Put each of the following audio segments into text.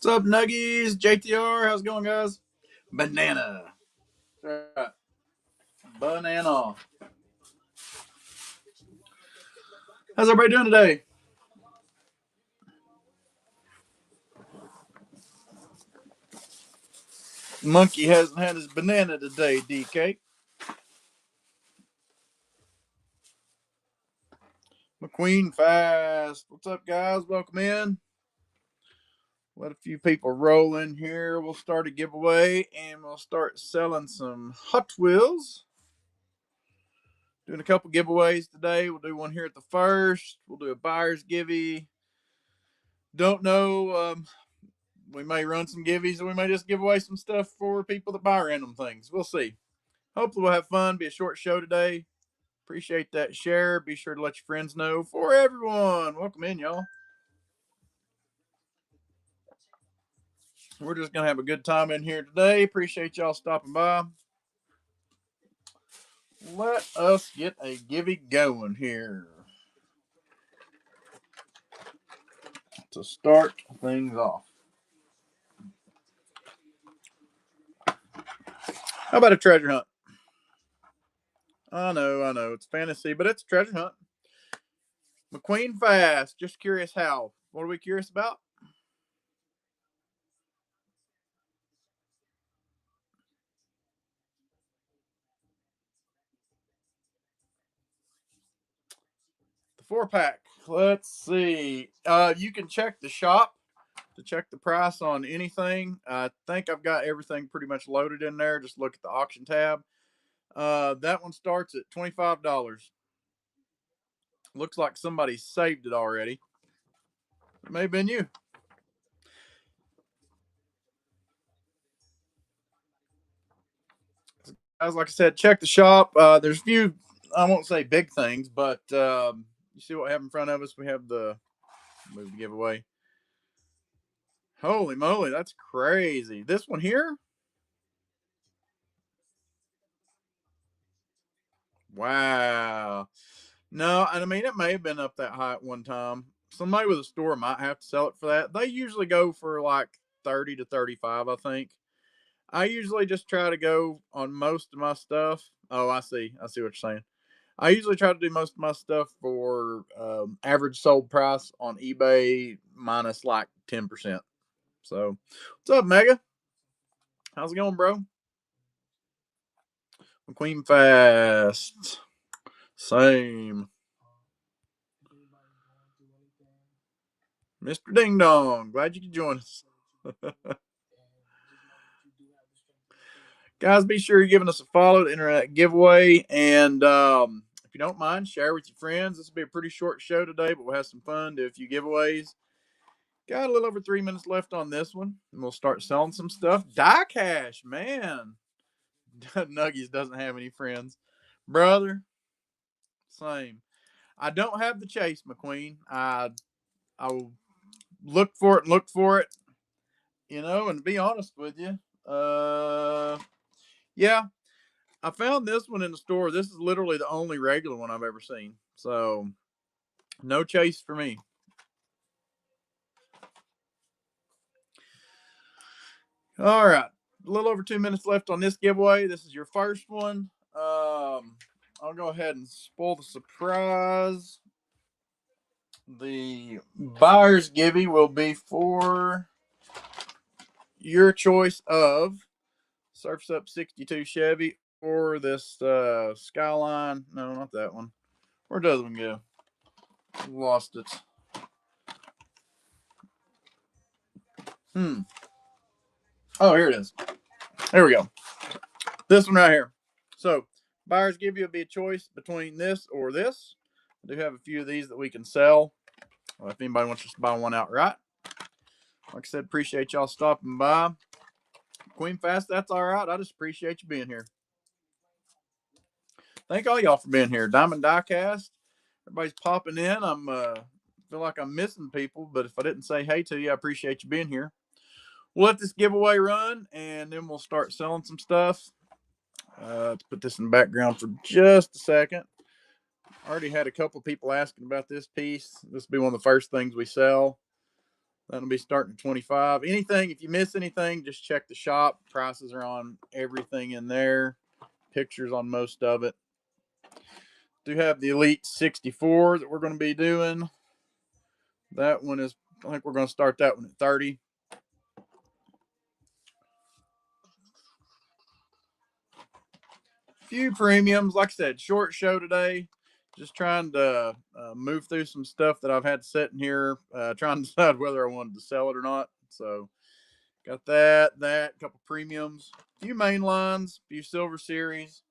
What's up, Nuggies? JTR, how's it going, guys? Banana. Right. Banana. How's everybody doing today? Monkey hasn't had his banana today, DK. McQueen Fast. What's up, guys? Welcome in. Let a few people roll in here. We'll start a giveaway and we'll start selling some Hot Wheels. Doing a couple giveaways today. We'll do one here at the first. We'll do a buyer's givey. Don't know. We may run some giveys, or we may just give away some stuff for people that buy random things. We'll see. Hopefully, we'll have fun. Be a short show today. Appreciate that share. Be sure to let your friends know. For everyone, welcome in, y'all. We're just gonna have a good time in here today. Appreciate y'all stopping by. Let us get a givey going here to start things off. How about a treasure hunt? I know, it's fantasy, but it's a treasure hunt. McQueen Fast. Just curious how. What are we curious about? The 4-pack. Let's see. You can check the shop to check the price on anything. I think I've got everything pretty much loaded in there. Just look at the auction tab. That one starts at $25. Looks like somebody saved it already. It may have been you. Guys, like I said, check the shop. There's a few, I won't say big things, but you see what we have in front of us? We have the move the giveaway. Holy moly, that's crazy. This one here? Wow. No, I mean it may have been up that high at one time. Somebody with a store might have to sell it for that. They usually go for like 30 to 35, I think. I usually just try to go on most of my stuff. Oh, I see. I see what you're saying. I usually try to do most of my stuff for average sold price on eBay minus like 10%. So, what's up, Mega? How's it going, bro? McQueen Fast. Same. Mr. Ding Dong. Glad you could join us. Guys, be sure you're giving us a follow to enter that giveaway. And if you don't mind, share with your friends. This will be a pretty short show today, but we'll have some fun, do a few giveaways. Got a little over 3 minutes left on this one, and we'll start selling some stuff. Die Cash, man. Nuggies doesn't have any friends. Brother, same. I don't have the chase, McQueen. I'll look for it and look for it, and to be honest with you, yeah, I found this one in the store. This is literally the only regular one I've ever seen. So, no chase for me. All right. A little over 2 minutes left on this giveaway. This is your first one. I'll go ahead and spoil the surprise. The buyer's givey will be for your choice of Surf's Up 62 Chevy or this Skyline. No, not that one. Where does one go? Lost it. Oh, here it is. There we go. This one right here. So, buyers give you a choice between this or this. I do have a few of these that we can sell. If anybody wants to buy one outright. Like I said, appreciate y'all stopping by. Queen Fast, that's all right. I just appreciate you being here. Thank all y'all for being here. Diamond Diecast. Everybody's popping in. I'm feel like I'm missing people, but if I didn't say hey to you, I appreciate you being here. We'll let this giveaway run, and then we'll start selling some stuff. Let's put this in the background for just a second. I already had a couple people asking about this piece. This will be one of the first things we sell. That'll be starting at 25. Anything, if you miss anything, just check the shop. Prices are on everything in there. Pictures on most of it. Do have the Elite 64 that we're going to be doing. That one is, I think we're going to start that one at 30. Few premiums. Like I said, short show today. Just trying to move through some stuff that I've had sitting here, trying to decide whether I wanted to sell it or not. So, got that, a couple premiums, a few main lines, a few Silver Series.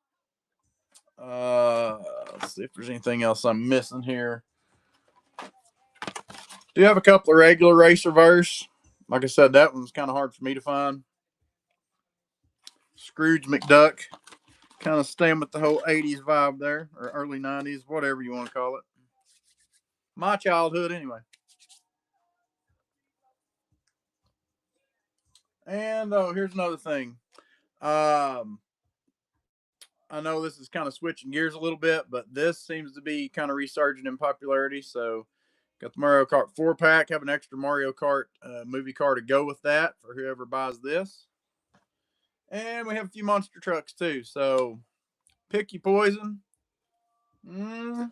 Let's see if there's anything else I'm missing here. Do have a couple of regular race reverse. Like I said, that one's kind of hard for me to find. Scrooge McDuck. Kind of staying with the whole 80s vibe there, or early 90s, whatever you want to call it. My childhood, anyway. And here's another thing. I know this is kind of switching gears a little bit, but this seems to be kind of resurging in popularity. So, got the Mario Kart 4-pack. Have an extra Mario Kart movie car to go with that for whoever buys this. And we have a few monster trucks too. So, pick your poison. I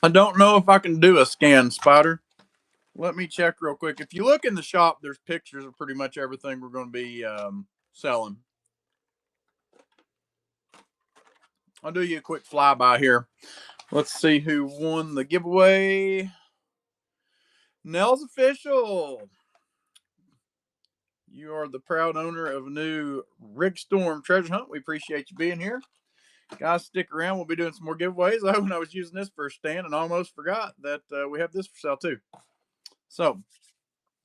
don't know if I can do a scan, Spider. Let me check real quick. If you look in the shop, there's pictures of pretty much everything we're going to be selling. I'll do you a quick flyby here. Let's see who won the giveaway. Nels Official. You are the proud owner of a new Rig Storm treasure hunt. We appreciate you being here. Guys, stick around. We'll be doing some more giveaways. I was using this for a stand and almost forgot that we have this for sale too. So,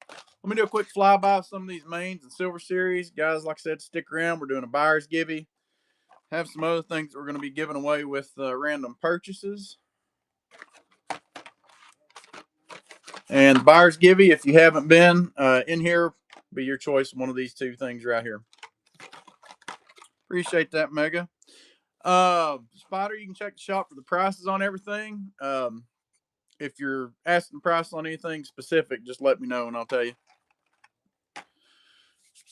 let me do a quick flyby of some of these mains and Silver Series. Guys, like I said, stick around. We're doing a buyer's givey. Have some other things that we're going to be giving away with random purchases. And buyer's givey, if you haven't been in here, be your choice. One of these two things right here. Appreciate that, Mega. Spider, you can check the shop for the prices on everything. If you're asking price on anything specific, just let me know and I'll tell you.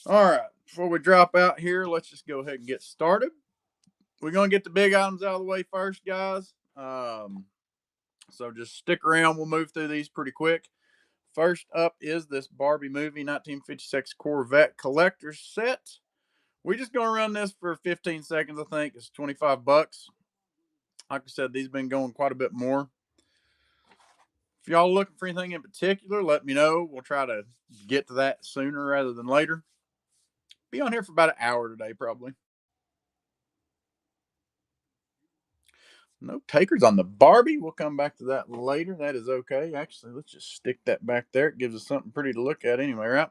All right, before we drop out here, let's just go ahead and get started. We're going to get the big items out of the way first, guys. So just stick around. We'll move through these pretty quick. First up is this Barbie movie 1956 Corvette collector's set. We're just going to run this for 15 seconds, I think. It's 25 bucks. Like I said, these have been going quite a bit more. If y'all are looking for anything in particular, let me know. We'll try to get to that sooner rather than later. Be on here for about an hour today, probably. No takers on the Barbie. We'll come back to that later. That is okay. Actually, let's just stick that back there. It gives us something pretty to look at anyway, right?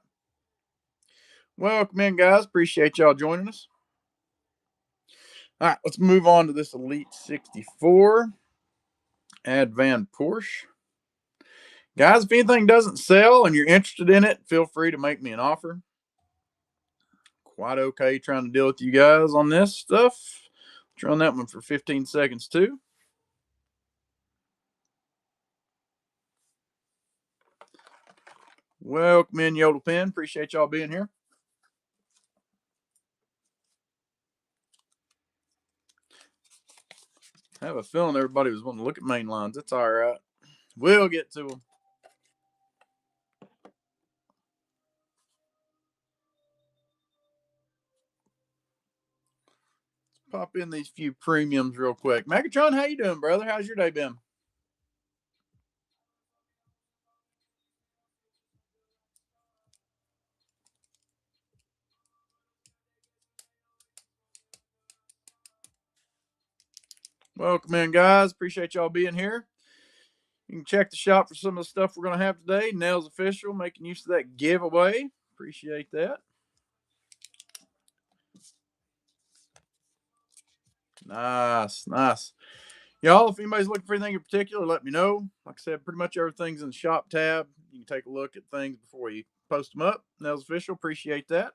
Welcome in, guys. Appreciate y'all joining us. All right, let's move on to this Elite 64 Advan Porsche. Guys, if anything doesn't sell and you're interested in it, feel free to make me an offer. Quite okay trying to deal with you guys on this stuff. Let's run that one for 15 seconds too. Welcome in, Yodel Pen. Appreciate y'all being here. I have a feeling everybody was wanting to look at main lines. It's all right. We'll get to them. Let's pop in these few premiums real quick. Megatron, how you doing, brother? How's your day been? Welcome in, guys. Appreciate y'all being here. You can check the shop for some of the stuff we're going to have today. Nels Official, making use of that giveaway. Appreciate that. Nice, nice. Y'all, if anybody's looking for anything in particular, let me know. Like I said, pretty much everything's in the shop tab. You can take a look at things before you post them up. Nels Official, appreciate that.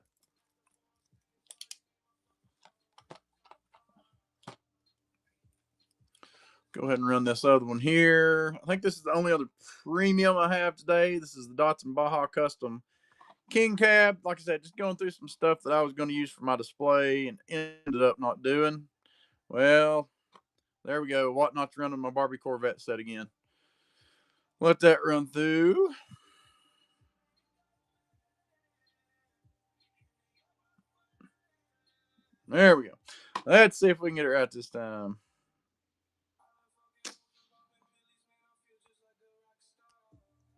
Go ahead and run this other one here. I think this is the only other premium I have today. This is the Datsun Baja Custom King Cab. Like I said, just going through some stuff that I was going to use for my display and ended up not doing. Well, there we go. What not to run on my Barbie Corvette set again. Let that run through. There we go. Let's see if we can get it right this time.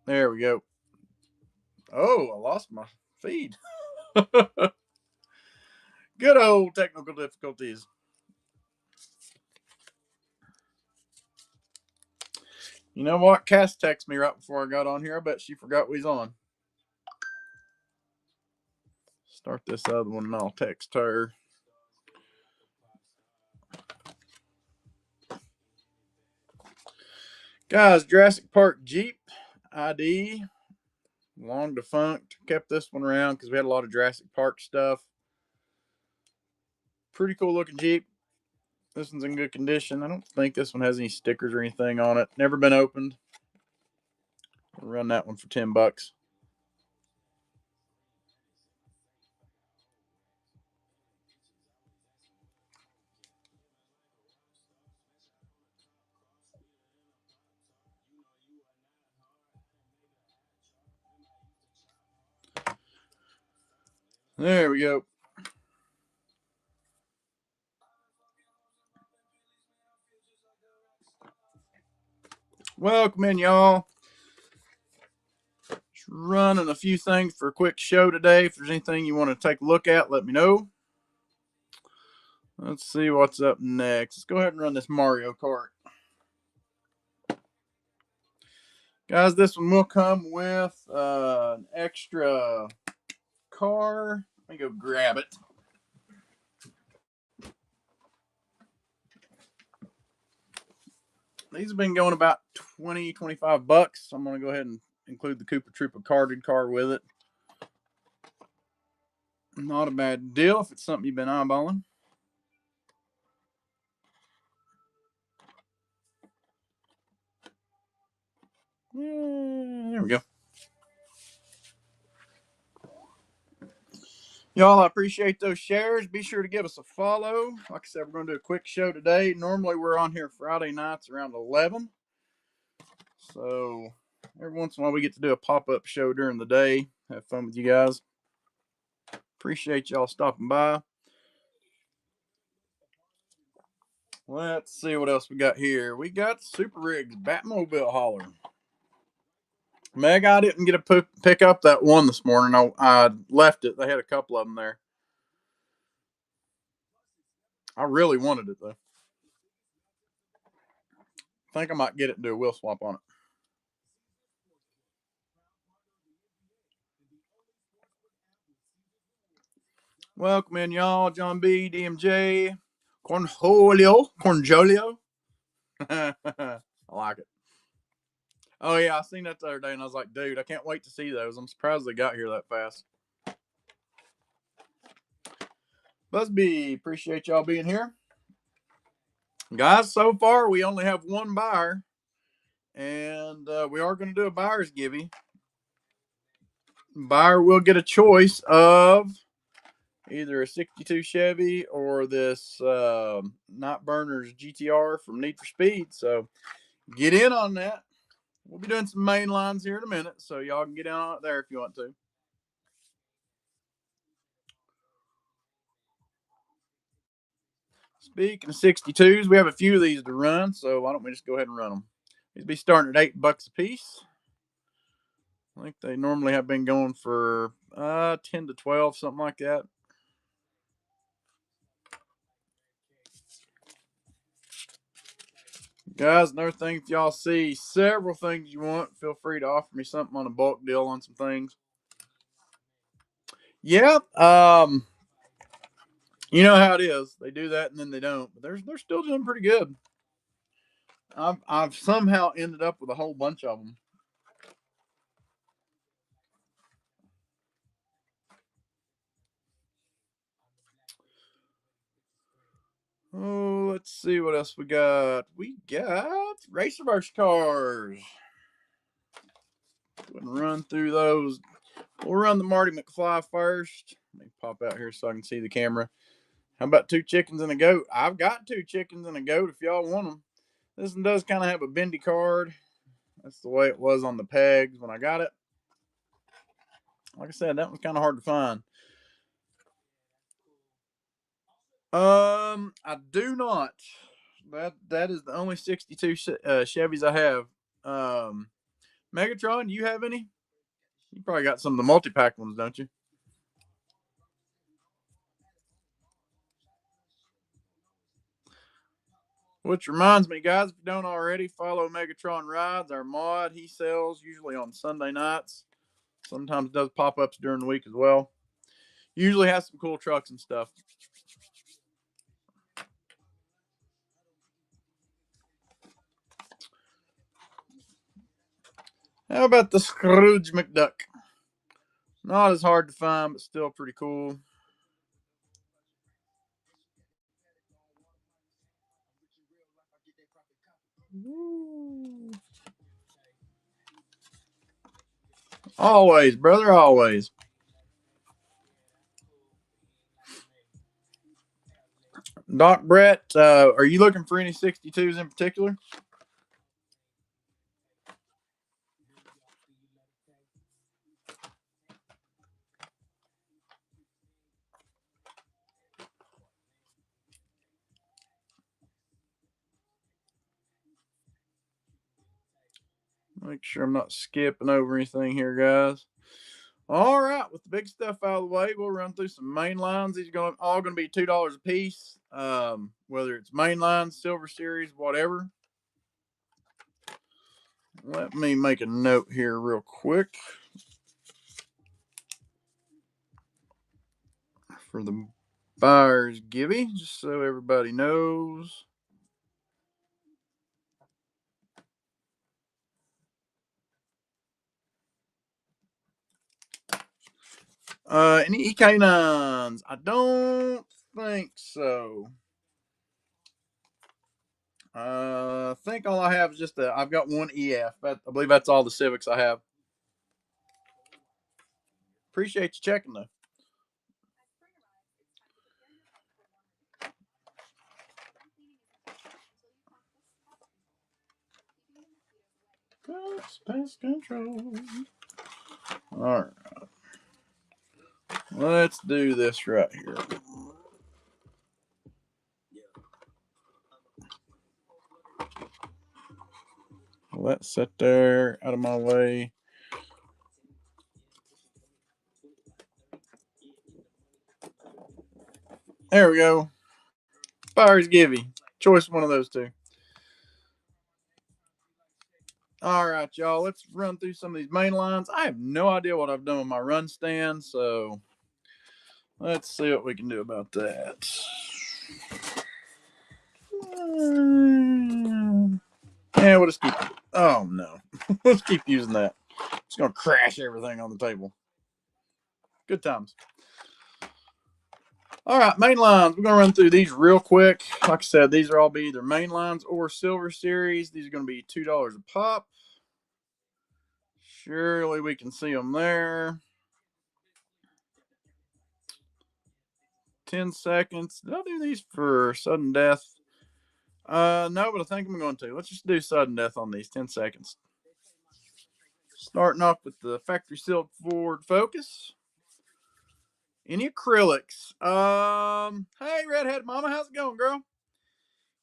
There we go. Oh, I lost my feed. Good old technical difficulties. You know what? Cass texted me right before I got on here. I bet she forgot we was on. Start this other one and I'll text her. Guys, Jurassic Park Jeep ID. Long defunct. Kept this one around because we had a lot of Jurassic Park stuff. Pretty cool looking Jeep. This one's in good condition. I don't think this one has any stickers or anything on it. Never been opened. We'll run that one for $10. There we go. Welcome in, y'all. Just running a few things for a quick show today. If there's anything you want to take a look at, let me know. Let's see what's up next. Let's go ahead and run this Mario Kart. Guys, this one will come with an extra car. Let me go grab it. These have been going about 20, 25 bucks. I'm going to go ahead and include the Koopa Troopa carded car with it. Not a bad deal if it's something you've been eyeballing. There we go. Y'all, I appreciate those shares. Be sure to give us a follow. Like I said, we're going to do a quick show today. Normally, we're on here Friday nights around 11. So, every once in a while, we get to do a pop-up show during the day. Have fun with you guys. Appreciate y'all stopping by. Let's see what else we got here. We got Super Rigs Batmobile hauler. Meg, I didn't get to pick up that one this morning. I left it. They had a couple of them there. I really wanted it, though. I think I might get it and do a wheel swap on it. Welcome in, y'all. John B, DMJ, Cornjolio. I like it. Oh, yeah, I seen that the other day, and I was like, dude, I can't wait to see those. I'm surprised they got here that fast. Busby, appreciate y'all being here. Guys, so far, we only have one buyer, and we are going to do a buyer's givey. Buyer will get a choice of either a 62 Chevy or this Night Burners GTR from Need for Speed. So get in on that. We'll be doing some main lines here in a minute, so y'all can get in on it there if you want to. Speaking of 62s, we have a few of these to run, so why don't we just go ahead and run them? These be starting at $8 a piece. I think they normally have been going for 10 to 12, something like that. Guys, another thing, if y'all see several things you want, feel free to offer me something on a bulk deal on some things. Yeah, you know how it is. They do that and then they don't, but they're still doing pretty good. I've somehow ended up with a whole bunch of them. Oh, Let's see what else we got. We got Racerverse cars. Go ahead and run through those. We'll run the Marty McFly first. Let me pop out here so I can see the camera. How about 2 chickens and a goat? I've got 2 chickens and a goat if y'all want them. This one does kind of have a bendy card. That's the way it was on the pegs when I got it. Like I said, that was kind of hard to find. I do not. That is the only 62 Chevys I have. Megatron, you have any? You probably got some of the multi-pack ones, don't you? Which reminds me, guys, if you don't already, follow Megatron Rides, our mod. He sells usually on Sunday nights. Sometimes does pop-ups during the week as well. Usually has some cool trucks and stuff. How about the Scrooge McDuck? Not as hard to find, but still pretty cool. Always, brother, always. Doc Brett, are you looking for any 62s in particular? Make sure I'm not skipping over anything here, guys. All right, with the big stuff out of the way, we'll run through some main lines. These are all going to be $2 a piece, whether it's main lines, Silver Series, whatever. Let me make a note here real quick for the buyer's givey, just so everybody knows. Any E-Canines? I don't think so. I think all I have is just I've got one EF. I believe that's all the Civics I have. Appreciate you checking though. Pest control. All right. Let's do this right here. Let's sit there out of my way. There we go. Buyer's givey. Choice one of those two. All right, y'all. Let's run through some of these main lines. I have no idea what I've done with my run stand, so let's see what we can do about that. Yeah, we'll just keep. Oh no, let's keep using that. It's gonna crash everything on the table. Good times. All right, main lines. We're gonna run through these real quick. Like I said, these are all be either main lines or Silver Series. These are gonna be $2 a pop. Surely we can see them there. 10 seconds. Did I do these for sudden death? No, but I think I'm going to. Let's just do sudden death on these 10 seconds. Starting off with the factory sealed Ford Focus. Any acrylics? Hey, Redhead Mama, how's it going, girl?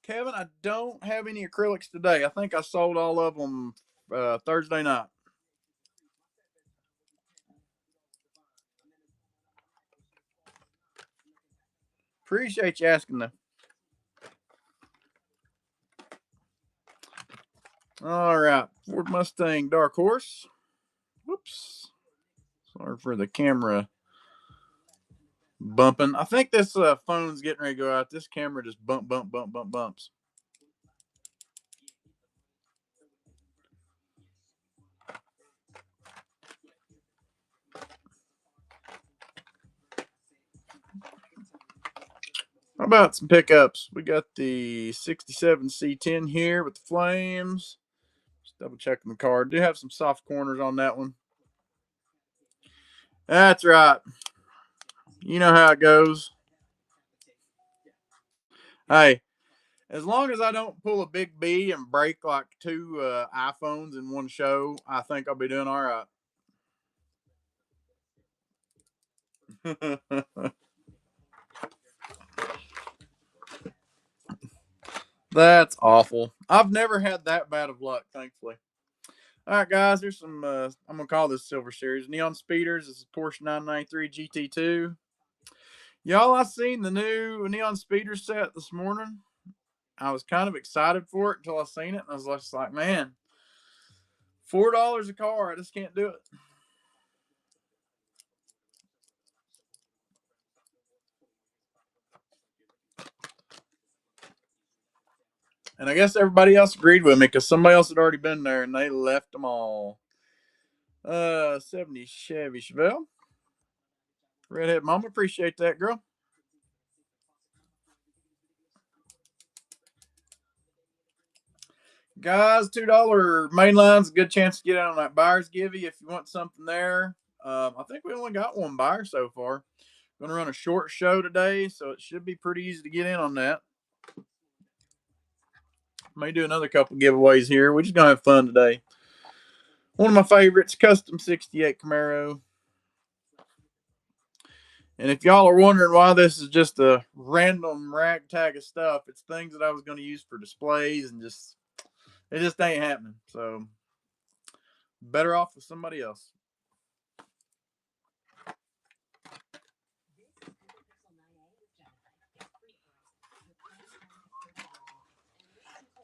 Kevin, I don't have any acrylics today. I think I sold all of them Thursday night. Appreciate you asking, though. All right, Ford Mustang Dark Horse. Whoops. Sorry for the camera bumping. I think this phone's getting ready to go out. This camera just bumps. How about some pickups? We got the 67 C10 here with the flames. Just double checking the card. Do have some soft corners on that one. That's right. You know how it goes. Hey, as long as I don't pull a big B and break like two iPhones in one show, I think I'll be doing all right. That's awful. I've never had that bad of luck, thankfully. All right, guys, here's some. I'm gonna call this Silver Series Neon Speeders. This is Porsche 993 GT2. Y'all, I seen the new Neon Speeder set this morning. I was kind of excited for it until I seen it, and I was just like, man, $4 a car. I just can't do it. And I guess everybody else agreed with me because somebody else had already been there and they left them all. 70 Chevy Chevelle. Redhead Mama, appreciate that, girl. Guys, $2 mainline's a good chance to get out on that buyer's givey if you want something there. I think we only got one buyer so far. Going to run a short show today, so it should be pretty easy to get in on that. May do another couple giveaways here. We're just going to have fun today. One of my favorites, Custom 68 Camaro. And if y'all are wondering why this is just a random ragtag of stuff, it's things that I was going to use for displays and it just ain't happening. So better off with somebody else.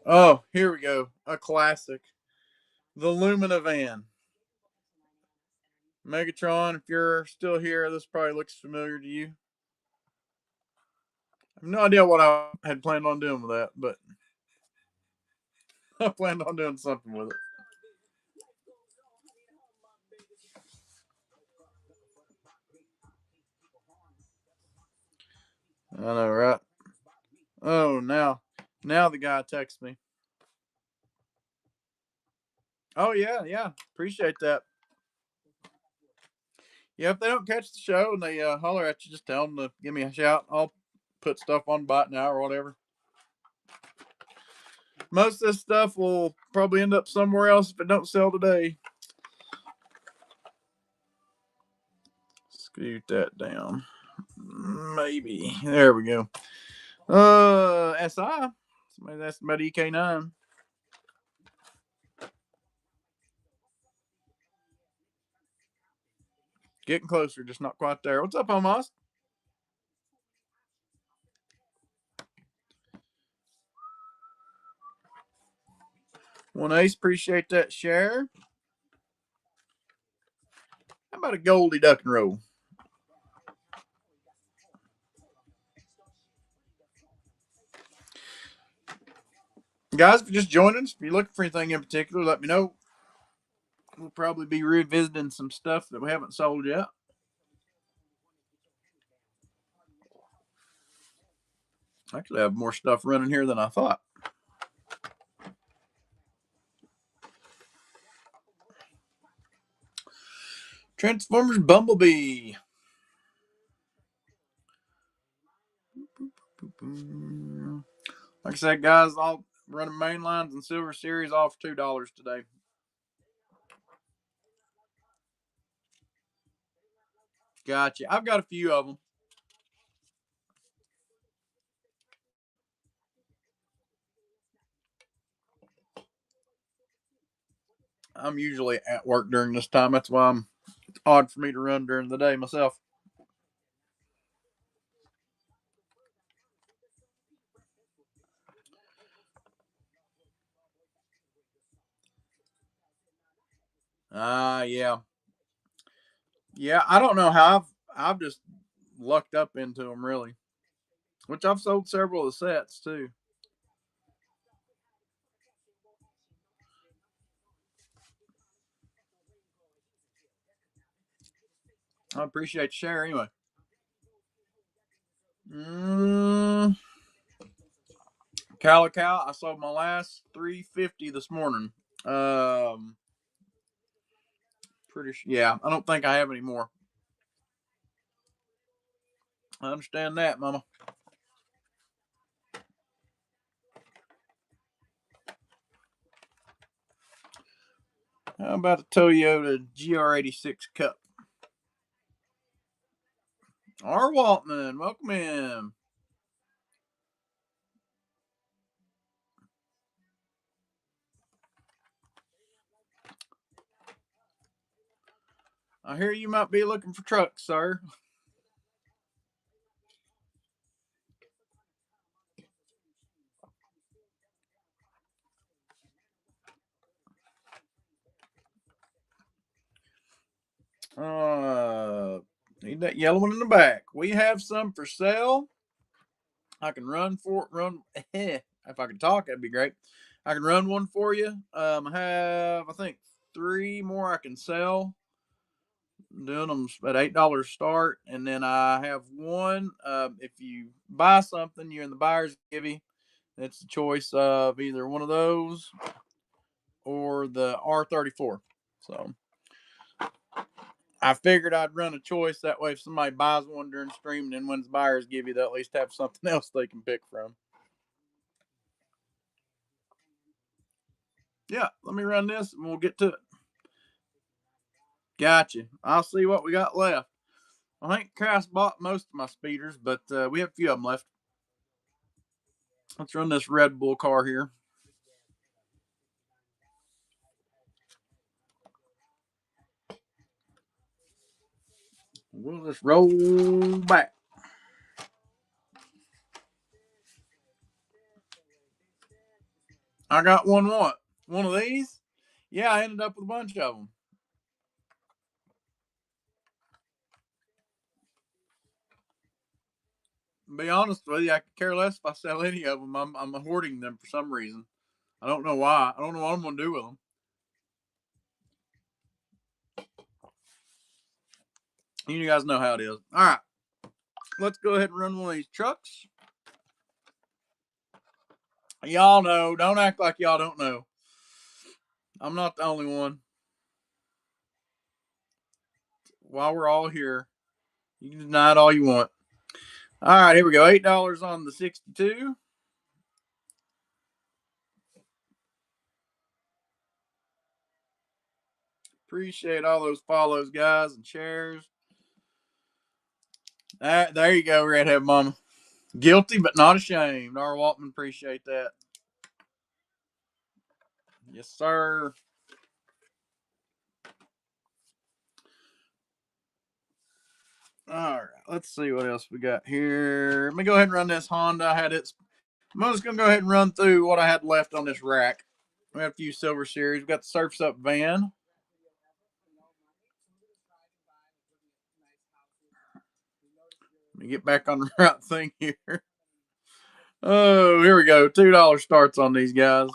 Oh, here we go. A classic. The Lumina van. Megatron, if you're still here, this probably looks familiar to you. I have no idea what I had planned on doing with that, but I planned on doing something with it. I know, right? Oh, now the guy texts me. Oh yeah, yeah. Appreciate that. Yeah, if they don't catch the show and they holler at you, just tell them to give me a shout. I'll put stuff on Bot Now or whatever. Most of this stuff will probably end up somewhere else if it don't sell today. Scoot that down. Maybe. There we go. SI. Somebody asked about EK9. Getting closer, just not quite there. What's up, Homos? One Ace, appreciate that share. How about a Goldie Duck and Roll? Guys, if you're just joining us, if you're looking for anything in particular, let me know. We'll probably be revisiting some stuff that we haven't sold yet. Actually, I have more stuff running here than I thought. Transformers Bumblebee. Like I said, guys, I'll run main lines and Silver Series off $2 today. Gotcha. I've got a few of them. I'm usually at work during this time. That's why it's odd for me to run during the day myself. Yeah. Yeah, I don't know how I've just lucked up into them really. Which I've sold several of the sets too. I appreciate the share anyway. Calico, I sold my last 350 this morning. Um, Pretty sure. Yeah, I don't think I have any more. I understand that, Mama. How about a Toyota GR86 Cup? R. Waltman, welcome in. I hear you might be looking for trucks, sir. Need that yellow one in the back. We have some for sale. I can run. If I could talk, that'd be great. I can run one for you. I have, I think, three more I can sell. Doing them at $8 start, and then I have one. If you buy something, you're in the buyer's divvy. It's a choice of either one of those or the R34. So I figured I'd run a choice that way. If somebody buys one during stream and then wins the buyer's divvy, they'll at least have something else they can pick from. Yeah, let me run this and we'll get to it. Gotcha. I'll see what we got left. I think Cass bought most of my speeders, but we have a few of them left. Let's run this Red Bull car here. We'll just roll back. I got one what? One of these? Yeah, I ended up with a bunch of them. To be honest with you, I could care less if I sell any of them. I'm hoarding them for some reason. I don't know why. I don't know what I'm going to do with them. You guys know how it is. All right. Let's go ahead and run one of these trucks. Y'all know. Don't act like y'all don't know. I'm not the only one. While we're all here, you can deny it all you want. All right, here we go. $8 on the 62. Appreciate all those follows, guys, and shares. There you go, Redhead Mama. Guilty but not ashamed. R. Waltman, appreciate that. Yes, sir. All right, let's see what else we got here. Let me go ahead and run this Honda. I had it. I'm just gonna go ahead and run through what I had left on this rack. We have a few Silver Series. We got the Surf's Up van. Let me get back on the right thing here. Oh, here we go. $2 starts on these guys.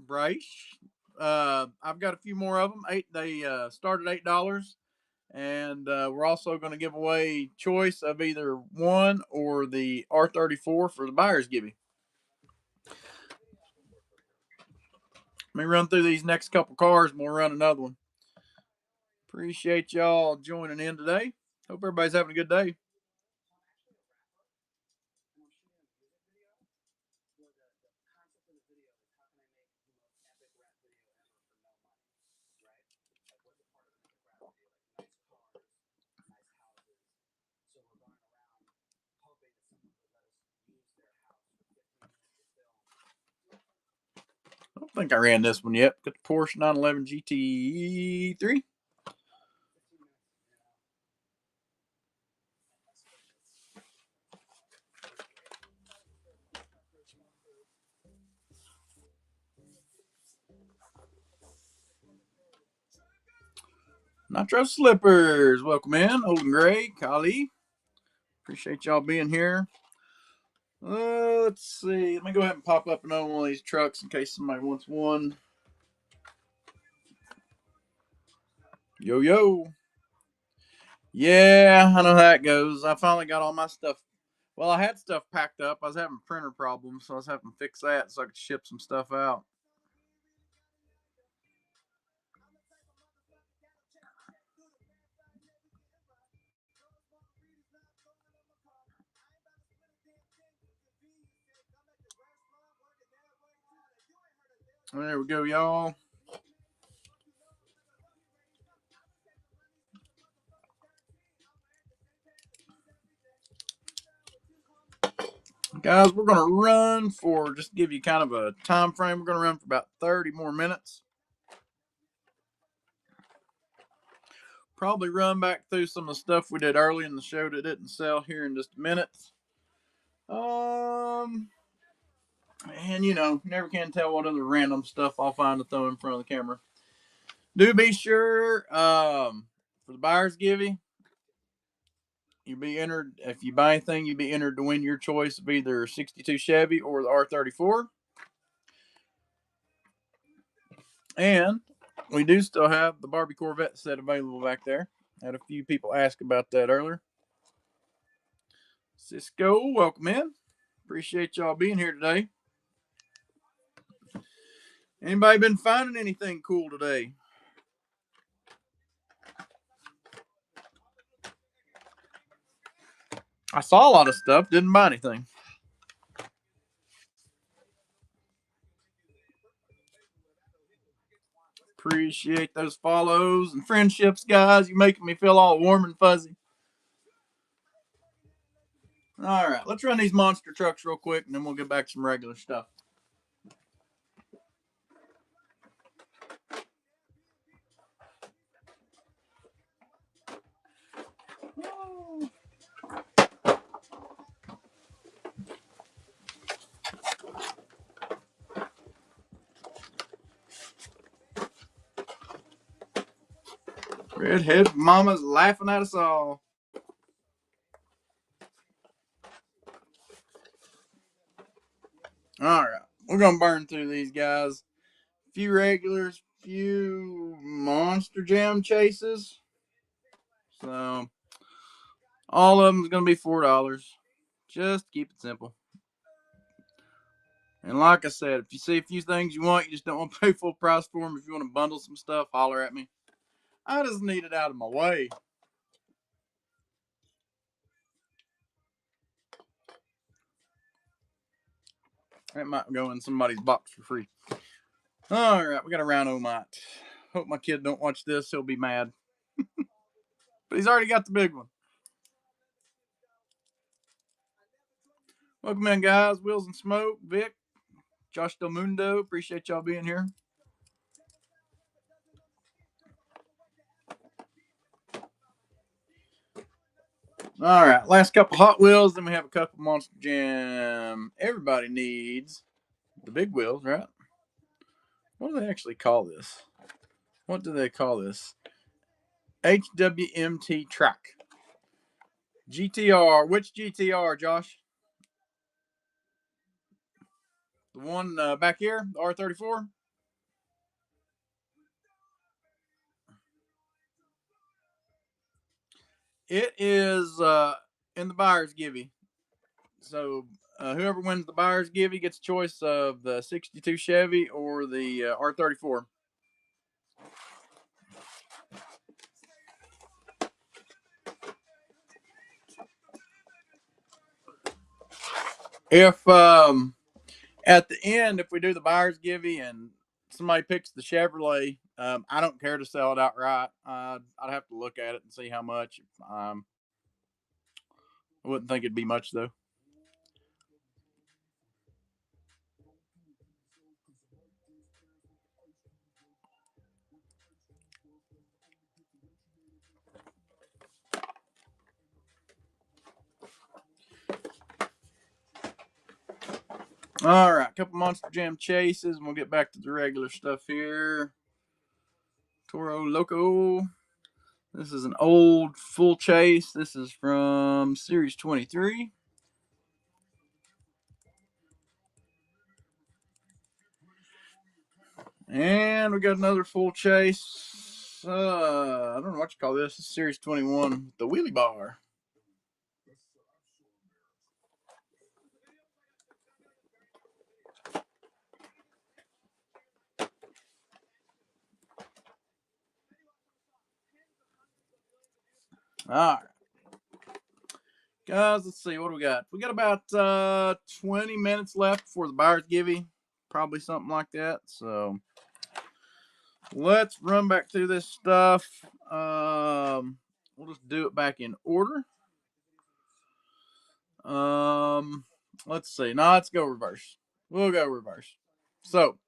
Brace. I've got a few more of them. They start at $8, and we're also going to give away choice of either one or the R34 for the buyer's giving. Let me run through these next couple cars, and we'll run another one. Appreciate y'all joining in today. Hope everybody's having a good day. I don't think I ran this one yet. Got the Porsche 911 GT3. Nitro Slippers, welcome in. Olden Gray, Kali. Appreciate y'all being here. Let's see. Let me go ahead and pop up another one of these trucks in case somebody wants one. Yo, yo. Yeah, I know how it goes. I finally got all my stuff. Well, I had stuff packed up. I was having printer problems, so I was having to fix that so I could ship some stuff out. There we go, y'all. Guys, we're going to run for, just to give you kind of a time frame, we're going to run for about 30 more minutes. Probably run back through some of the stuff we did early in the show that didn't sell here in just a minute. And you know, never can tell what other random stuff I'll find to throw in front of the camera. Do be sure, for the buyer's givey, you'll be entered. If you buy anything, you'll be entered to win your choice of either 62 Chevy or the R34. And we do still have the Barbie Corvette set available back there. Had a few people ask about that earlier. Cisco, welcome in. Appreciate y'all being here today. Anybody been finding anything cool today? I saw a lot of stuff, didn't buy anything. Appreciate those follows and friendships, guys. You're making me feel all warm and fuzzy. All right, let's run these monster trucks real quick, and then we'll get back to some regular stuff. Redhead mama's laughing at us all. All right, we're gonna burn through these guys. Few regulars, few monster jam chases. So all of them is gonna be $4. Just keep it simple. And like I said, if you see a few things you want, you just don't want to pay full price for them. If you want to bundle some stuff, holler at me. I just need it out of my way. That might go in somebody's box for free. All right, we got a round o' mite. Hope my kid don't watch this. He'll be mad. But he's already got the big one. Welcome in, guys. Wheels and Smoke, Vic, Josh Del Mundo. Appreciate y'all being here. All right, last couple Hot Wheels, then we have a couple Monster Jam. Everybody needs the big wheels, right? What do they actually call this? What do they call this? HWMT track. GTR. Which GTR, Josh? The one back here, the R34? It is in the buyer's givey. So whoever wins the buyer's givey gets a choice of the 62 Chevy or the R34. If at the end, if we do the buyer's givey and somebody picks the Chevrolet, I don't care to sell it outright. I'd have to look at it and see how much. I wouldn't think it'd be much though. All right, couple Monster Jam chases, and we'll get back to the regular stuff here. Toro Loco. This is an old full chase. This is from Series 23. And we got another full chase. I don't know what you call this. This is Series 21, the wheelie bar. All right. Guys, let's see. What do we got? We got about 20 minutes left before the buyer's givey. Probably something like that. So let's run back through this stuff. We'll just do it back in order. Let's see. No, let's go reverse. We'll go reverse. So,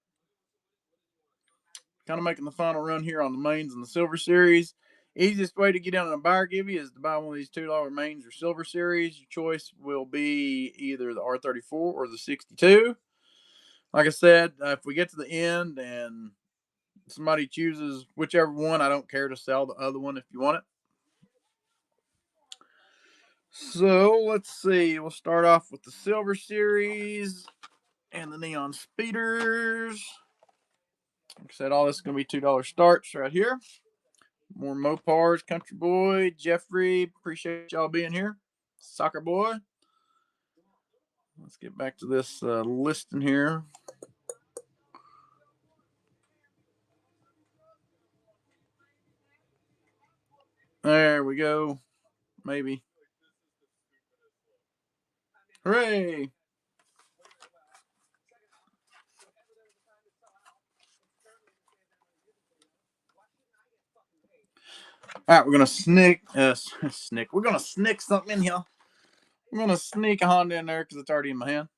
kind of making the final run here on the mains and the silver series. Easiest way to get in on a buyer givey is to buy one of these $2 mains or silver series. Your choice will be either the R34 or the 62. Like I said, if we get to the end and somebody chooses whichever one, I don't care to sell the other one if you want it. So let's see. We'll start off with the silver series and the neon speeders. Like I said, all this is going to be $2 starts right here. More Mopars, Country Boy, Jeffrey. Appreciate y'all being here. Soccer Boy. Let's get back to this listing here. There we go. Maybe. Hooray! All right, we're gonna sneak. We're gonna sneak something in here. I'm gonna sneak a Honda in there because it's already in my hand.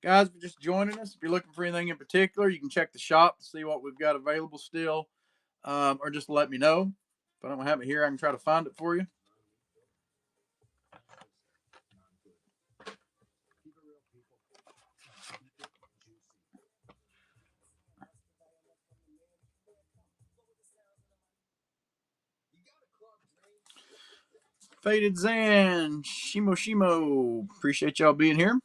Guys, if you're just joining us, if you're looking for anything in particular, you can check the shop to see what we've got available still, or just let me know. If I don't have it here, I can try to find it for you. Faded Zan, Shimo. Appreciate y'all being here.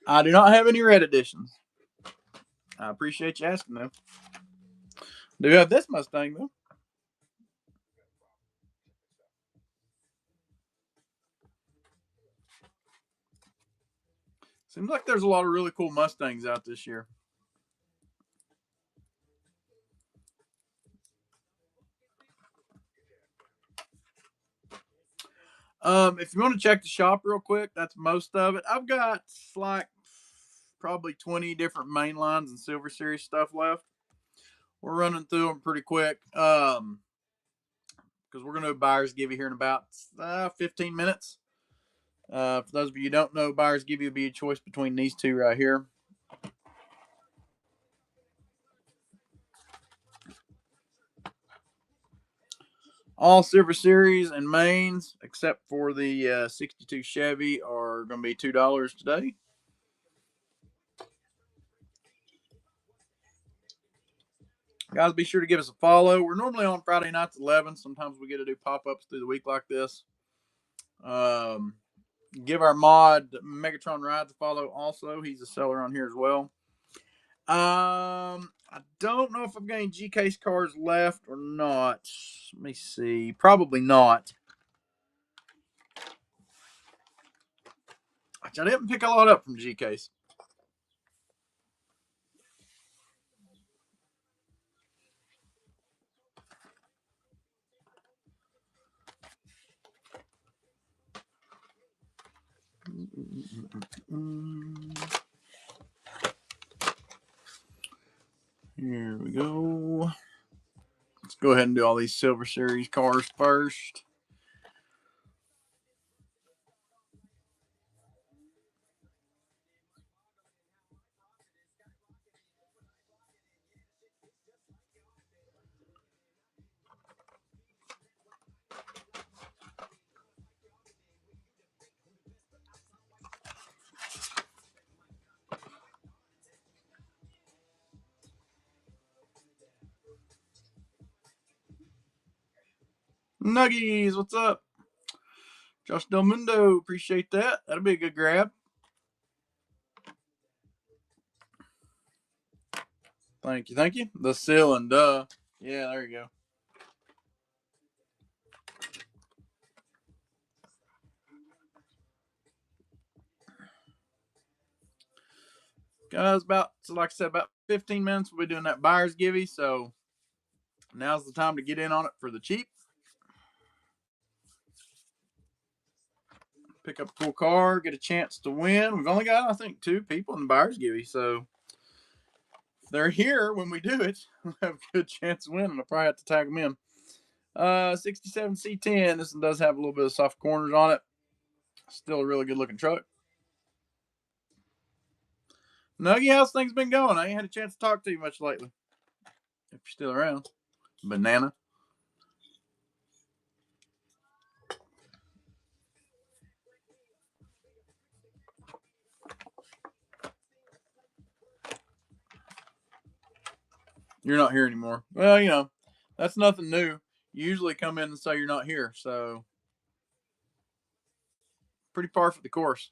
I do not have any red editions. I appreciate you asking, though. Do have this Mustang, though. Seems like there's a lot of really cool Mustangs out this year. If you want to check the shop real quick, that's most of it. I've got like probably 20 different main lines and Silver Series stuff left. We're running through them pretty quick. Because we're going to do buyers give you here in about 15 minutes. For those of you who don't know, buyers give you be a choice between these two right here. All Silver Series and mains, except for the 62 Chevy, are going to be $2 today. Guys, be sure to give us a follow. We're normally on Friday nights at 11. Sometimes we get to do pop-ups through the week like this. Give our mod Megatron Rides a follow also. He's a seller on here as well. I don't know if I've got any G-Case cars left or not. Let me see. Probably not. I didn't pick a lot up from G-Case. Here we go. Let's go ahead and do all these Silver Series cars first. Nuggies, what's up? Josh Del Mundo, appreciate that. That'll be a good grab. Thank you. Thank you. The ceiling, duh. Yeah, there you go. Guys, like I said, about 15 minutes we'll be doing that buyer's givey, so now's the time to get in on it for the cheap. Pick up a cool car, get a chance to win. We've only got, I think, 2 people in the buyer's givey, so if they're here when we do it, we'll have a good chance of winning. I'll probably have to tag them in. 67 C10. This one does have a little bit of soft corners on it. Still a really good looking truck. Nuggy, how's things been going? I ain't had a chance to talk to you much lately. If you're still around. Banana. You're not here anymore. Well, that's nothing new. You usually come in and say you're not here, so pretty par for the course.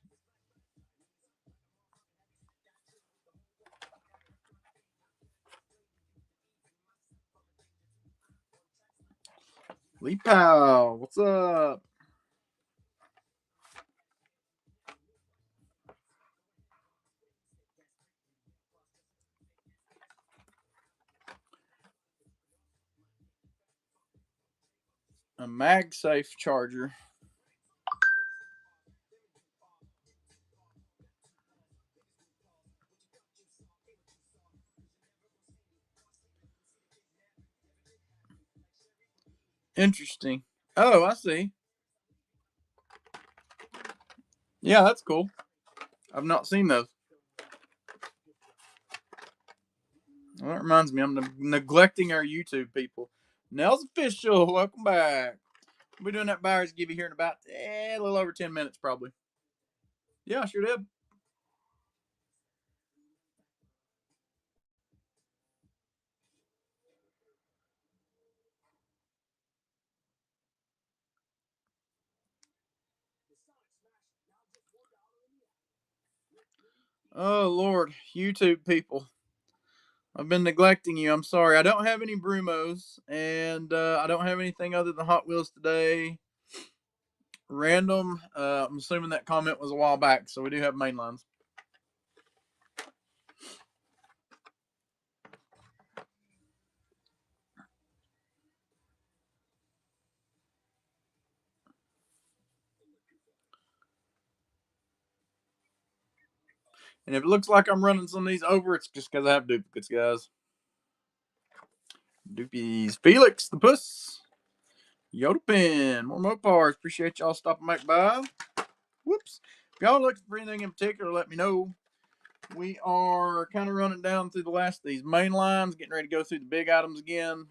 Lee Powell, what's up? A MagSafe charger. Interesting. Oh, I see. Yeah, that's cool. I've not seen those. Well, that reminds me, I'm neglecting our YouTube people. Nels Official, welcome back. We'll be doing that buyer's give you here in about a little over 10 minutes, probably. Yeah, I sure did. Oh, Lord. YouTube people. I've been neglecting you. I'm sorry. I don't have any Brumos, and I don't have anything other than Hot Wheels today. Random. I'm assuming that comment was a while back, so we do have mainlines. And if it looks like I'm running some of these over, it's just because I have duplicates, guys. Doopies. Felix the Puss. Yoda Pin. More Mopars. Appreciate y'all stopping back by. Whoops. If y'all are looking for anything in particular, let me know. We are kind of running down through the last of these main lines, getting ready to go through the big items again.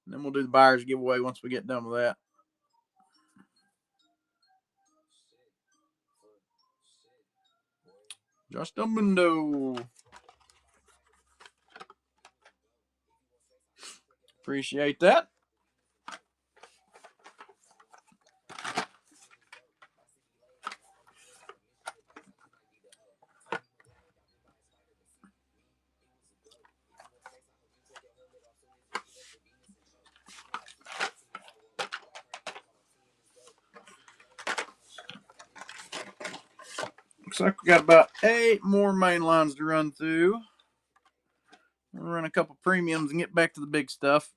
And then we'll do the buyer's giveaway once we get done with that. Josh Mundo. Appreciate that. Looks like we got about 8 more main lines to run through. We'll run a couple premiums and get back to the big stuff.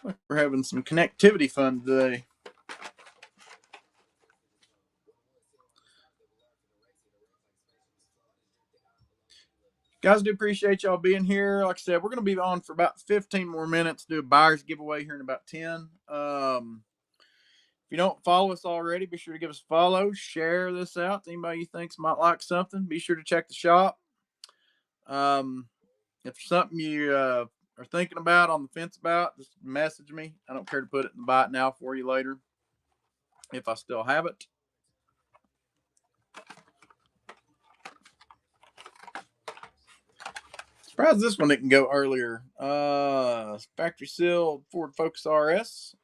Like we're having some connectivity fun today. Guys, do appreciate y'all being here. Like I said, we're going to be on for about 15 more minutes, do a buyer's giveaway here in about 10. If you don't follow us already, be sure to give us a follow. Share this out to anybody you thinks might like something. Be sure to check the shop. If there's something you are thinking about, on the fence about, just message me. I don't care to put it in the bite now for you later if I still have it. Surprised this one didn't go earlier. Factory sealed Ford Focus RS.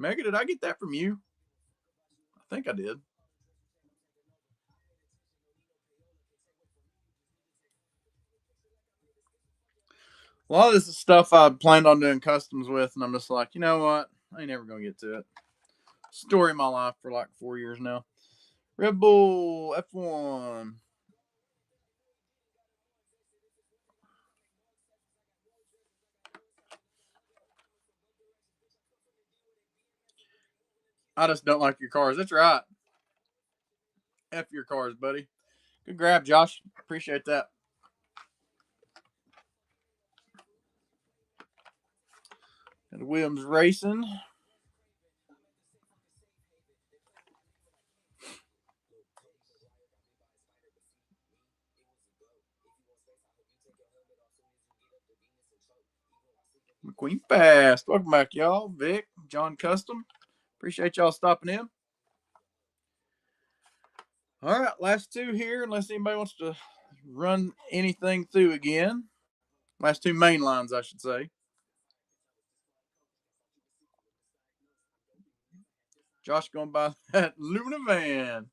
Mega, did I get that from you? I think I did. A lot of this is stuff I planned on doing customs with, and I'm just like, you know what? I ain't never gonna get to it. Story of my life for like 4 years now. Red Bull F1. I just don't like your cars. That's right. F your cars, buddy. Good grab, Josh. Appreciate that. And Williams Racing. McQueen Fast. Welcome back, y'all. Vic, John Custom. Appreciate y'all stopping in. All right, last two here, unless anybody wants to run anything through again. Last two main lines, I should say. Josh going by that Luna van.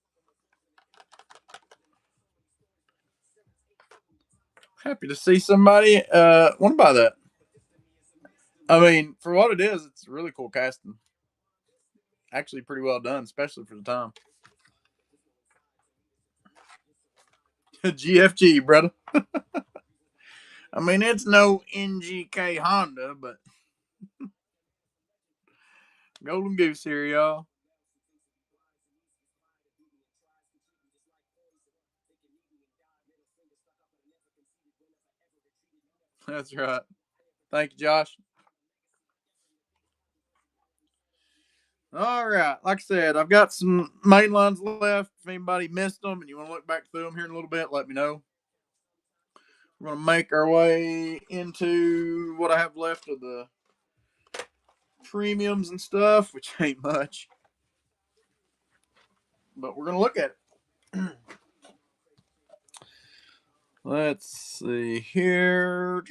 Happy to see somebody want to buy that. I mean, for what it is, it's really cool casting. Actually, pretty well done, especially for the time. GFG, brother. I mean, it's no NGK Honda, but Golden Goose here, y'all. That's right. Thank you, Josh. All right. Like I said, I've got some main lines left. If anybody missed them and you want to look back through them here in a little bit, let me know. We're going to make our way into what I have left of the premiums and stuff, which ain't much. But we're going to look at it. Let's see here.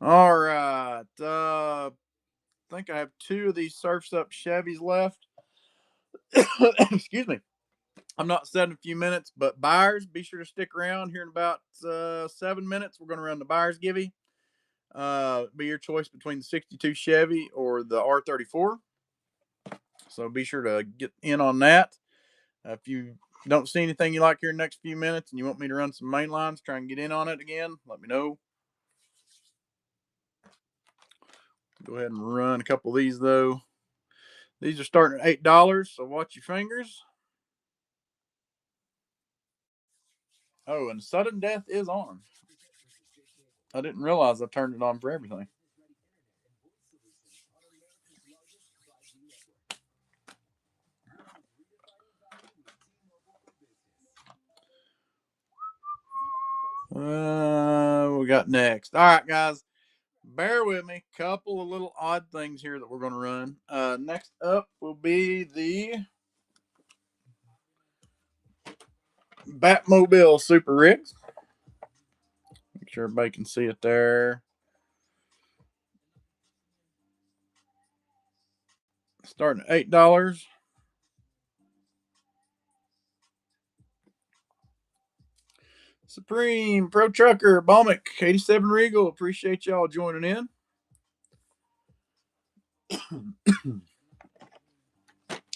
All right. I think I have two of these Surfs Up Chevys left. Excuse me. I'm not set in a few minutes, but buyers, be sure to stick around here in about 7 minutes. We're going to run the buyer's givey. Be your choice between the 62 Chevy or the R34. So be sure to get in on that. If you don't see anything you like here in the next few minutes and you want me to run some main lines, try and get in on it again, let me know. Go ahead and run a couple of these though. These are starting at $8, so watch your fingers. Oh, and sudden death is on. I didn't realize I turned it on for everything. We got next. All right, guys. Bear with me. Couple of little odd things here that we're going to run. Next up will be the Batmobile Super Rigs. Make sure everybody can see it there. Starting at $8. Supreme Pro Trucker Balmic 87 Regal. Appreciate y'all joining in.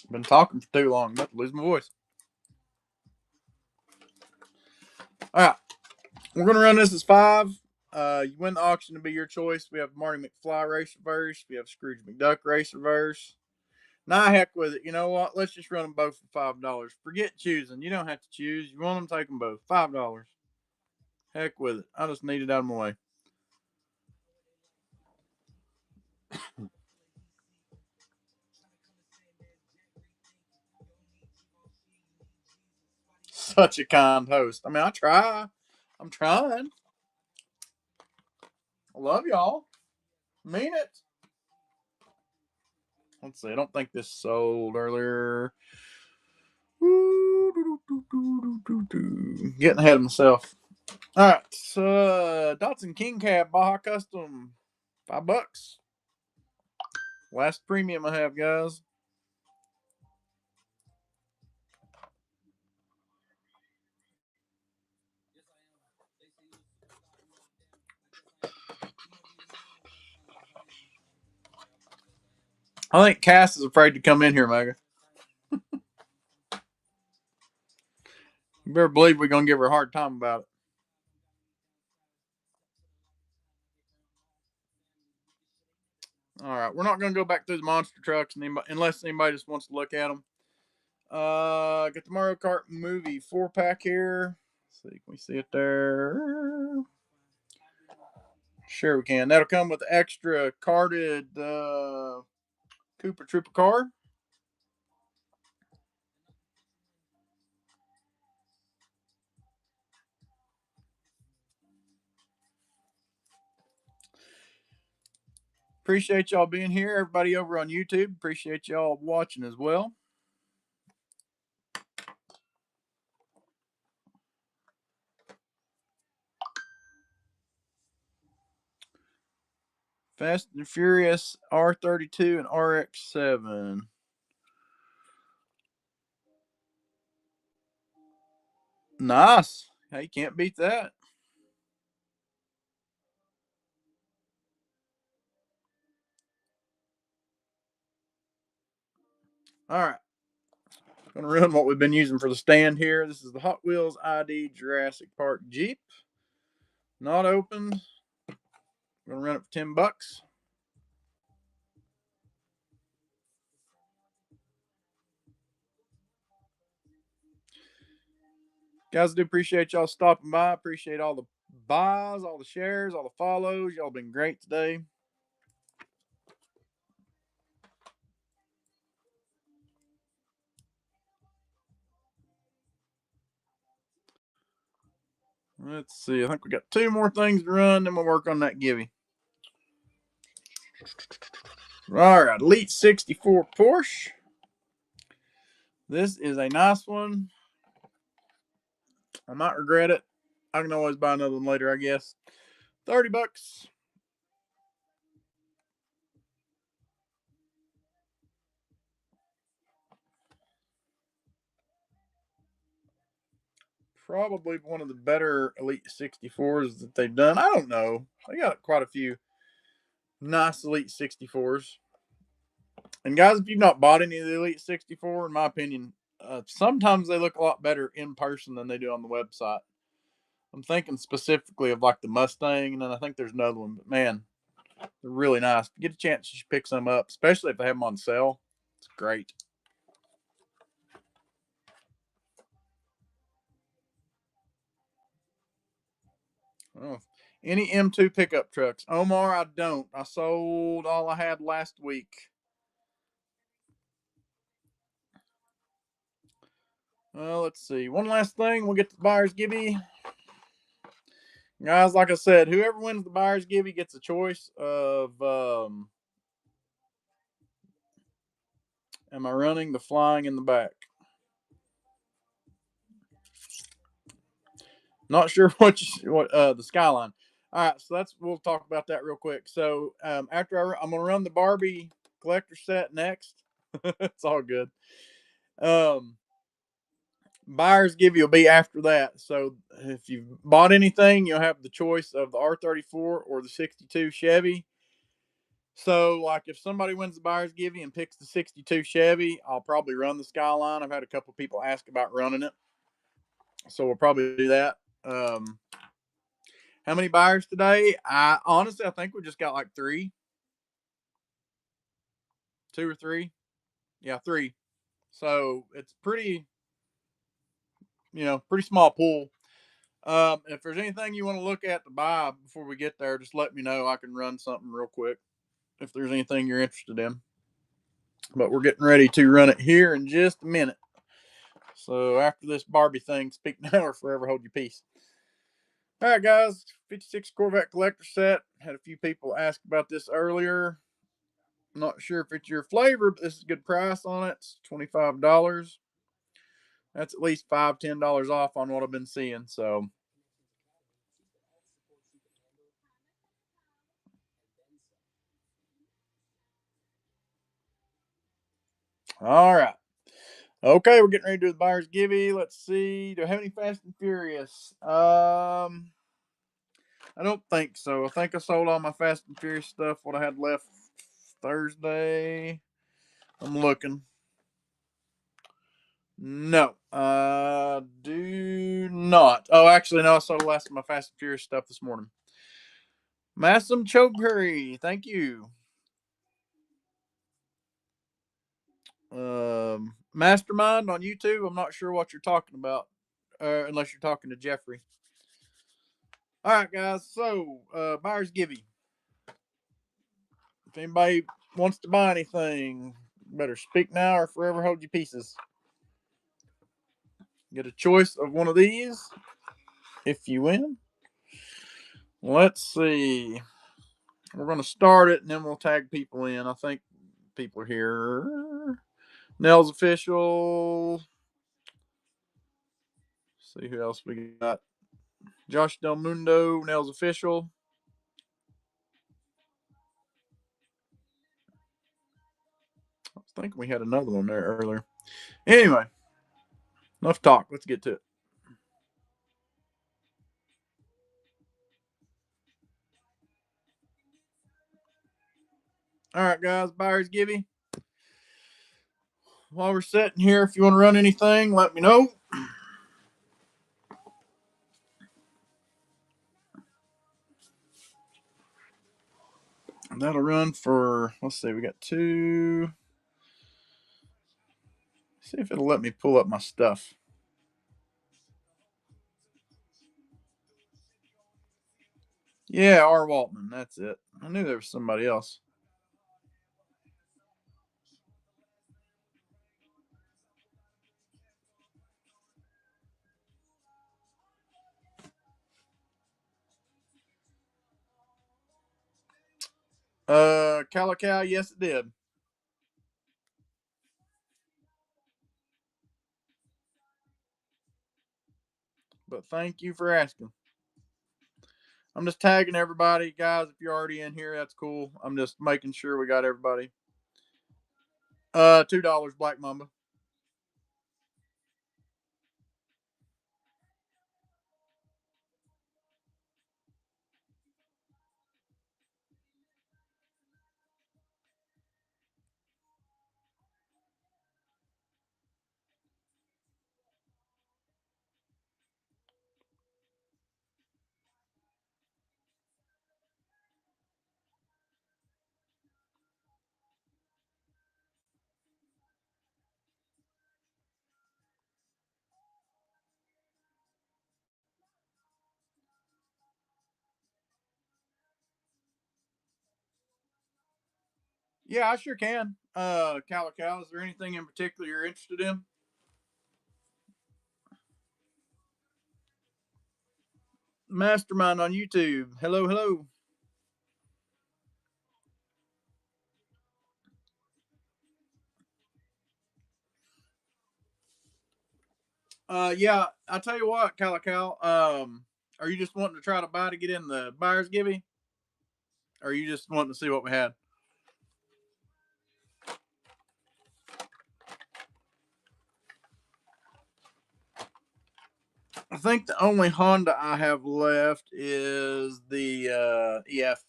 Been talking for too long. I'm about to lose my voice. All right. We're going to run this as 5. You win the auction to be your choice. We have Marty McFly race reverse. We have Scrooge McDuck race reverse. Nah, heck with it. You know what? Let's just run them both for $5. Forget choosing. You don't have to choose. You want them, take them both. $5. Heck with it. I just need it out of my way. Such a kind host. I mean, I try. I'm trying. I love y'all. Mean it. Let's see. I don't think this sold earlier. Getting ahead of myself. All right. So, Dotson King Cab Baja Custom. $5. Last premium I have, guys. I think Cass is afraid to come in here, Mega. You better believe we're going to give her a hard time about it. All right, we're not going to go back through the monster trucks unless anybody just wants to look at them. Get the Mario Kart movie 4-pack here. Let's see, can we see it there? Sure, we can. That'll come with the extra carded Koopa Troopa car. Appreciate y'all being here. Everybody over on YouTube, appreciate y'all watching as well. Fast and Furious R32 and RX7. Nice. Hey, can't beat that. All right. Going to run what we've been using for the stand here. This is the Hot Wheels ID Jurassic Park Jeep. Not open. Going to run it for $10. Guys, I do appreciate y'all stopping by. Appreciate all the buys, all the shares, all the follows. Y'all been great today. Let's see. I think we got 2 more things to run, then we'll work on that Gibby. All right, Elite 64 Porsche. This is a nice one. I might regret it. I can always buy another one later, I guess. $30. Probably one of the better Elite 64s that they've done. I don't know. They got quite a few nice Elite 64s. And guys, if you've not bought any of the Elite 64, in my opinion, sometimes they look a lot better in person than they do on the website. I'm thinking specifically of like the Mustang, and then I think there's another one. But man, they're really nice. If you get a chance, you should pick some up, especially if they have them on sale. It's great. Oh, any M2 pickup trucks? Omar, I don't. I sold all I had last week. Well, let's see. One last thing. We'll get to the buyer's Gibby. Guys, like I said, whoever wins the buyer's Gibby gets a choice of am I running the flying in the back? Not sure what the Skyline. All right, so we'll talk about that real quick. So after I'm gonna run the Barbie collector set next. It's all good. Buyers give you a B after that. So if you've bought anything, you'll have the choice of the R34 or the 62 Chevy. So, like, if somebody wins the buyer's Givey and picks the 62 Chevy, I'll probably run the Skyline. I've had a couple people ask about running it. So, we'll probably do that. How many buyers today? I think we just got like 3, 2 or 3. Yeah, 3. So, it's pretty small pool. If there's anything you want to look at to buy before we get there, just let me know. I can run something real quick if there's anything you're interested in. But we're getting ready to run it here in just a minute. So after this Barbie thing, speak now or forever hold your peace. All right, guys, 56 Corvette collector set. Had a few people ask about this earlier. Not sure if it's your flavor, but this is a good price on it. It's $25. That's at least $10 off on what I've been seeing. So All right. Okay, we're getting ready to do the buyer's givey. Let's see. Do I have any Fast and Furious? I don't think so. I think I sold all my Fast and Furious stuff. What I had left Thursday. I'm looking. No, do not. Oh, actually, no. I sold the last of my Fast and Furious stuff this morning. Massam Chokeberry, thank you. Mastermind on YouTube. I'm not sure what you're talking about, unless you're talking to Jeffrey. All right, guys. So, buyer's givey. If anybody wants to buy anything, better speak now or forever hold your pieces. Get a choice of one of these if you win. Let's see. We're going to start it and then we'll tag people in. I think people are here. Nels official. See who else we got. Josh Del Mundo, Nels official. I think we had another one there earlier. Anyway, enough talk. Let's get to it. All right, guys. Buyer's givey. While we're sitting here, if you want to run anything, let me know. That'll run for, let's see, we got two. See if it'll let me pull up my stuff. Yeah, R. Waltman. That's it. I knew there was somebody else. Calico, yes, it did. But thank you for asking. I'm just tagging everybody, guys. If you're already in here, that's cool. I'm just making sure we got everybody. $2 Black Mamba. Yeah, I sure can. Calico, is there anything in particular you're interested in? Mastermind on YouTube. Hello, hello. Yeah, I tell you what, Calico. Are you just wanting to try to buy to get in the buyer's givey? Or are you just wanting to see what we had? I think the only Honda I have left is the EF.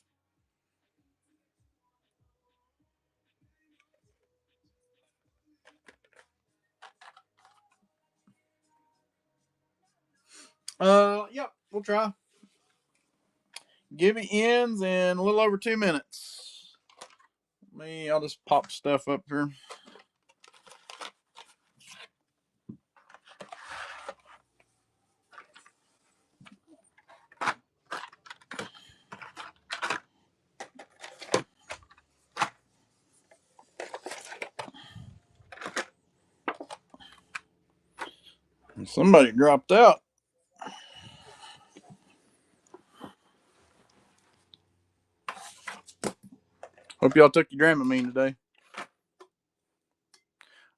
Yep, we'll try. Give me ends in a little over 2 minutes. I'll just pop stuff up here. Somebody dropped out. Hope y'all took your Dramamine today.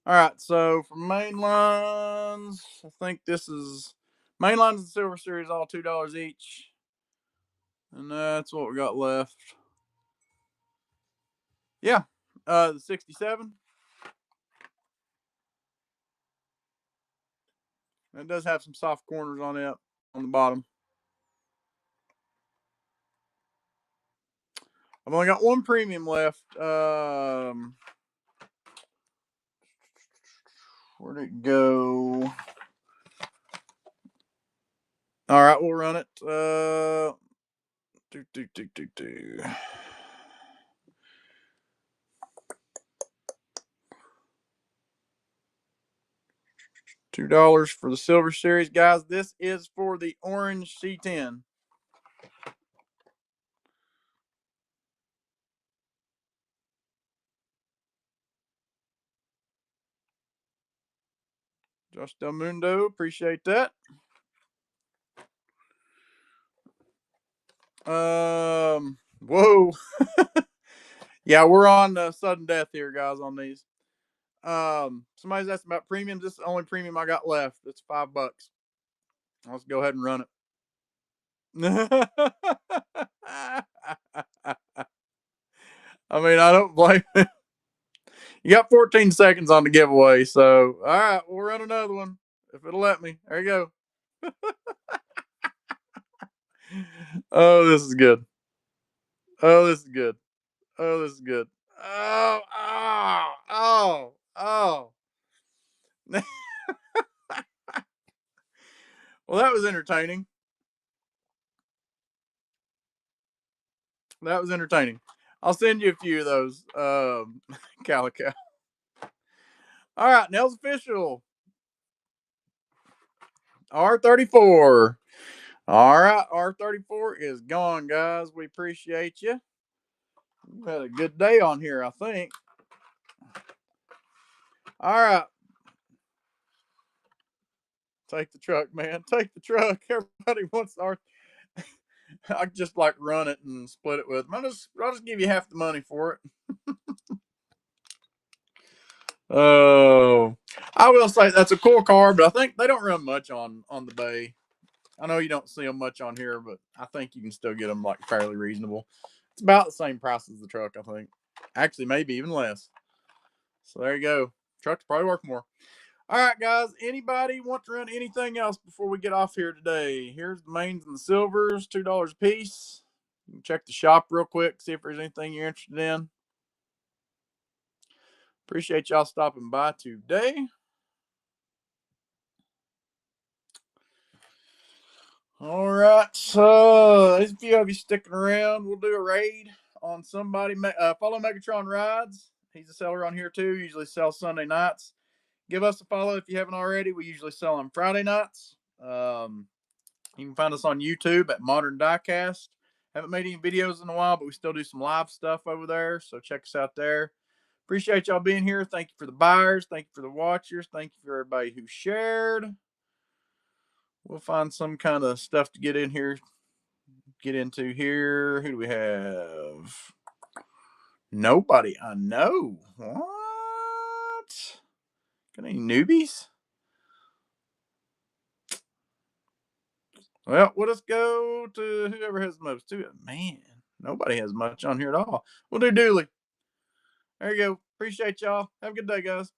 All right, so for main lines, I think this is main lines and Silver Series all $2 each, and that's what we got left. Yeah, the 67. It does have some soft corners on it on the bottom. I've only got one premium left. Where'd it go? All right, we'll run it. $2 for the Silver Series, guys. This is for the orange C10. Josh Del Mundo, appreciate that. Whoa. Yeah, we're on sudden death here, guys, on these. Somebody's asking about premiums. This is the only premium I got left. It's $5. Let's go ahead and run it. I mean, I don't blame you. You got 14 seconds on the giveaway, so all right, we'll run another one if it'll let me. There you go. Oh, this is good. Oh, this is good. Oh, this is good. Oh, oh, oh, oh. Well, that was entertaining. That was entertaining. I'll send you a few of those, Calico. All right, Nels official. R34. All right, R34 is gone, guys. We appreciate you. You had a good day on here, I think. All right. Take the truck, man. Take the truck. Everybody wants our. I just like run it and split it with them. I'll just give you half the money for it. Oh, I will say that's a cool car, but I think they don't run much on the bay. I know you don't see them much on here, but I think you can still get them like fairly reasonable. It's about the same price as the truck, I think. Actually, maybe even less. So there you go. Truck's probably worth more. All right, guys. Anybody want to run anything else before we get off here today? Here's the mains and the silvers, $2 a piece. You can check the shop real quick, see if there's anything you're interested in. Appreciate y'all stopping by today. All right, so there's a few of you sticking around. We'll do a raid on somebody. Follow Megatron Rides. He's a seller on here too. Usually sells Sunday nights. Give us a follow if you haven't already. We usually sell on Friday nights. You can find us on YouTube at Modern Diecast. Haven't made any videos in a while, but we still do some live stuff over there. So check us out there. Appreciate y'all being here. Thank you for the buyers. Thank you for the watchers. Thank you for everybody who shared. We'll find some kind of stuff to get into here. Who do we have? Nobody I know. What? Got any newbies? Well, we'll just go to whoever has the most to it. Man, nobody has much on here at all. We'll do Dooley. There you go. Appreciate y'all. Have a good day, guys.